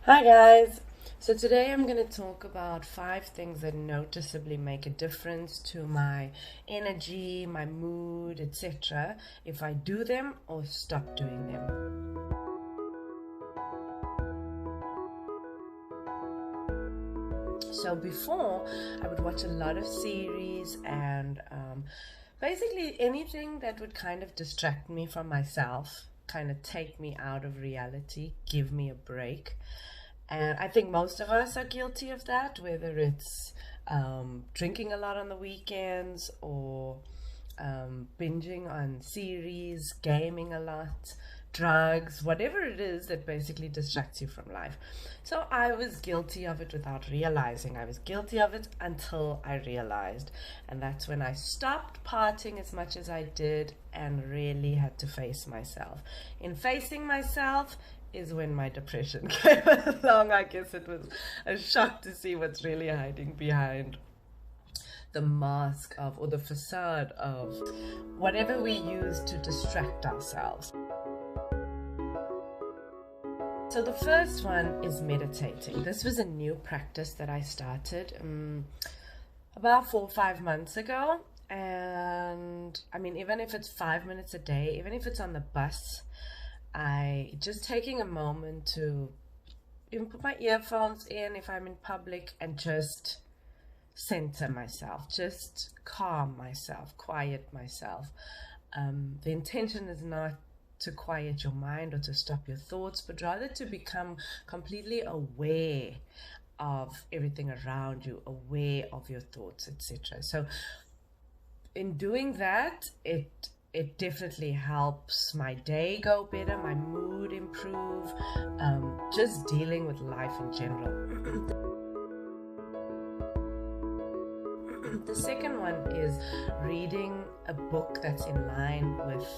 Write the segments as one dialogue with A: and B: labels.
A: Hi guys! So today I'm going to talk about 5 things that noticeably make a difference to my energy, my mood, etc. if I do them or stop doing them. So before, I would watch a lot of series and basically anything that would kind of distract me from myself, kind of take me out of reality, give me a break. And I think most of us are guilty of that, whether it's drinking a lot on the weekends or binging on series, gaming a lot, drugs, whatever it is that basically distracts you from life. So I was guilty of it without realizing. I was guilty of it until I realized. And that's when I stopped partying as much as I did and really had to face myself. In facing myself, is when my depression came along. I guess it was a shock to see what's really hiding behind the mask of, or the facade of, whatever we use to distract ourselves. So the first one is meditating. This was a new practice that I started about 4 or 5 months ago. And I mean, even if it's 5 minutes a day, even if it's on the bus, I just taking a moment to even put my earphones in if I'm in public and just center myself, just calm myself, quiet myself. The intention is not to quiet your mind or to stop your thoughts, but rather to become completely aware of everything around you, aware of your thoughts, etc. So in doing that, it definitely helps my day go better, my mood improve, just dealing with life in general. The second one is reading a book that's in line with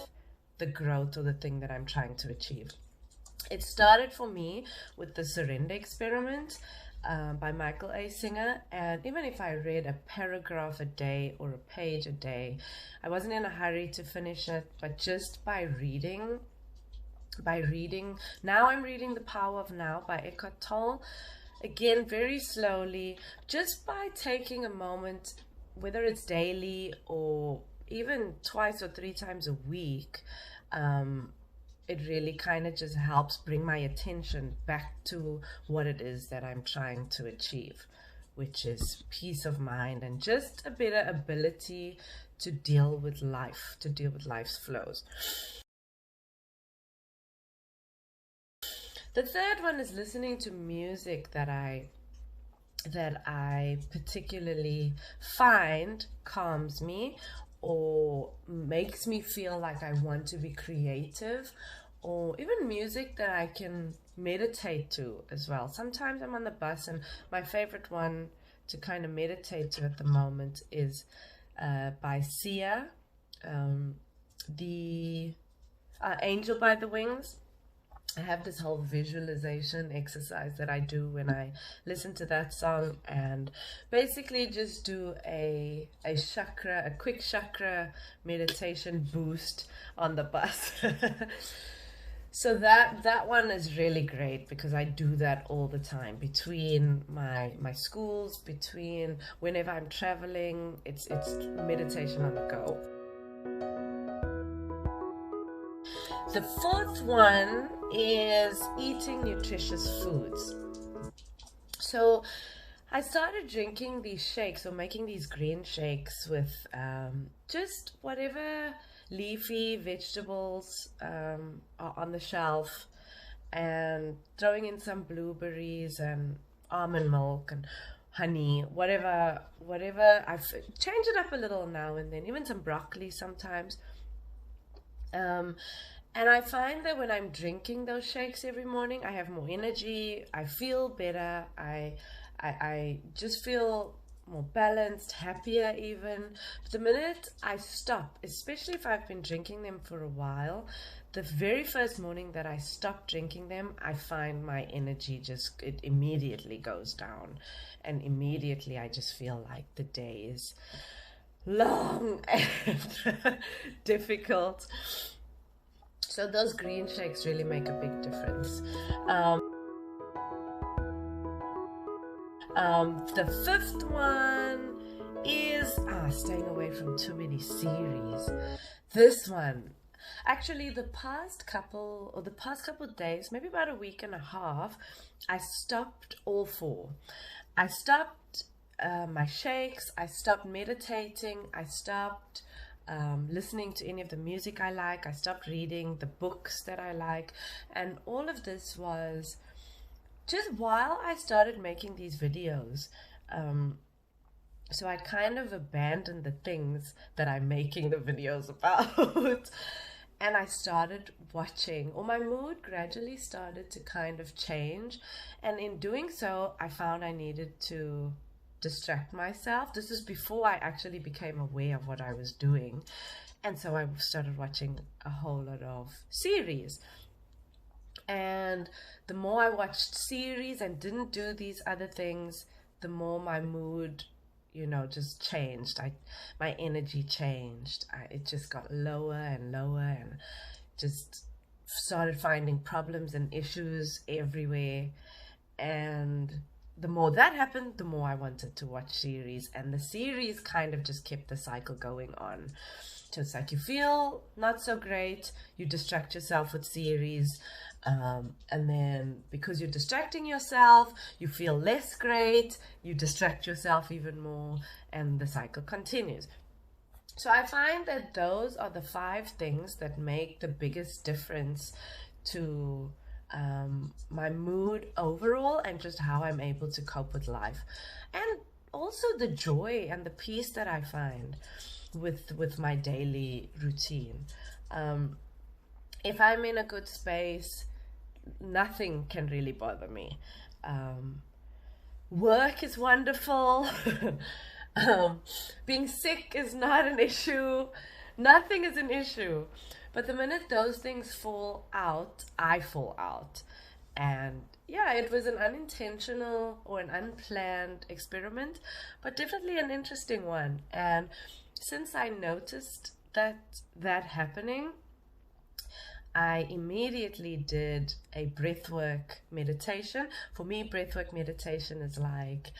A: the growth or the thing that I'm trying to achieve. It started for me with the Surrender Experiment by Michael A. Singer, and even if I read a paragraph a day or a page a day, I wasn't in a hurry to finish it, but just by reading, now I'm reading The Power of Now by Eckhart Tolle, again very slowly, just by taking a moment, whether it's daily or even 2 or 3 times a week. It really kind of just helps bring my attention back to what it is that I'm trying to achieve, which is peace of mind and just a better ability to deal with life, to deal with life's flows. The third one is listening to music that I particularly find calms me or makes me feel like I want to be creative, or even music that I can meditate to as well. Sometimes I'm on the bus, and my favorite one to kind of meditate to at the moment is by Sia, the Angel by the Wings. I have this whole visualization exercise that I do when I listen to that song, and basically just do a quick chakra meditation boost on the bus. So that one is really great because I do that all the time between my schools, between whenever I'm traveling. It's meditation on the go. The fourth one is eating nutritious foods. So I started drinking these shakes or making these green shakes with just whatever leafy vegetables are on the shelf, and throwing in some blueberries and almond milk and honey, whatever. I've changed it up a little now and then, even some broccoli sometimes. And I find that when I'm drinking those shakes every morning, I have more energy, I feel better, I just feel more balanced, happier even. But the minute I stop, especially if I've been drinking them for a while, the very first morning that I stop drinking them, I find my energy it immediately goes down. And immediately I just feel like the day is long and difficult. So those green shakes really make a big difference. The fifth one is staying away from too many series. This one, actually, the past couple days, maybe about a week and a half, I stopped all four. I stopped my shakes, I stopped meditating, I stopped listening to any of the music I like, I stopped reading the books that I like, and all of this was just while I started making these videos. So I kind of abandoned the things that I'm making the videos about. And I started watching, or my mood gradually started to kind of change. And in doing so, I found I needed to distract myself. This is before I actually became aware of what I was doing. And so I started watching a whole lot of series. And the more I watched series and didn't do these other things, the more my mood, just changed. My energy changed. It just got lower and lower, and just started finding problems and issues everywhere. And the more that happened, the more I wanted to watch series, and the series kind of just kept the cycle going on. So it's like you feel not so great, you distract yourself with series, and then because you're distracting yourself, you feel less great, you distract yourself even more, and the cycle continues. So I find that those are the 5 things that make the biggest difference to my mood overall, and just how I'm able to cope with life, and also the joy and the peace that I find with my daily routine. If I'm in a good space, nothing can really bother me. Work is wonderful. Being sick is not an issue. Nothing is an issue. But the minute those things fall out, I fall out. And yeah, it was an unintentional or an unplanned experiment, but definitely an interesting one. And since I noticed that happening, I immediately did a breathwork meditation. For me, breathwork meditation is like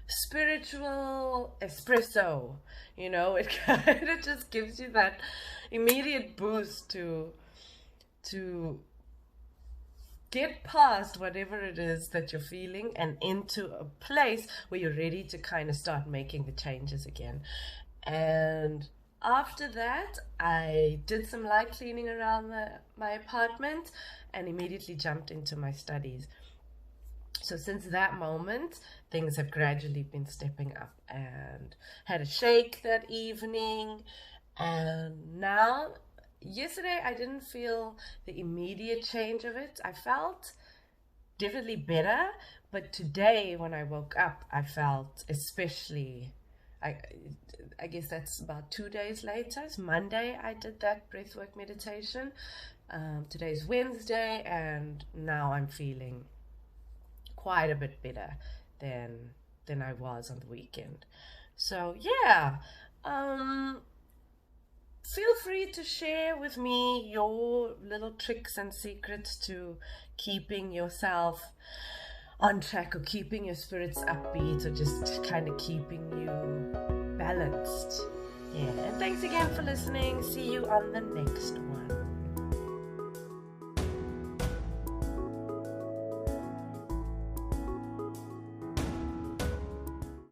A: spiritual espresso. It kind of just gives you that immediate boost to get past whatever it is that you're feeling and into a place where you're ready to kind of start making the changes again. And after that, I did some light cleaning around my apartment and immediately jumped into my studies. So since that moment, things have gradually been stepping up, and had a shake that evening. And now, yesterday, I didn't feel the immediate change of it. I felt definitely better, but today when I woke up, I felt especially, I guess that's about 2 days later. It's Monday I did that breathwork meditation. Today's Wednesday, and now I'm feeling quite a bit better than I was on the weekend. So yeah, feel free to share with me your little tricks and secrets to keeping yourself on track, or keeping your spirits upbeat, or just kind of keeping you balanced. Yeah, and thanks again for listening. See you on the next one.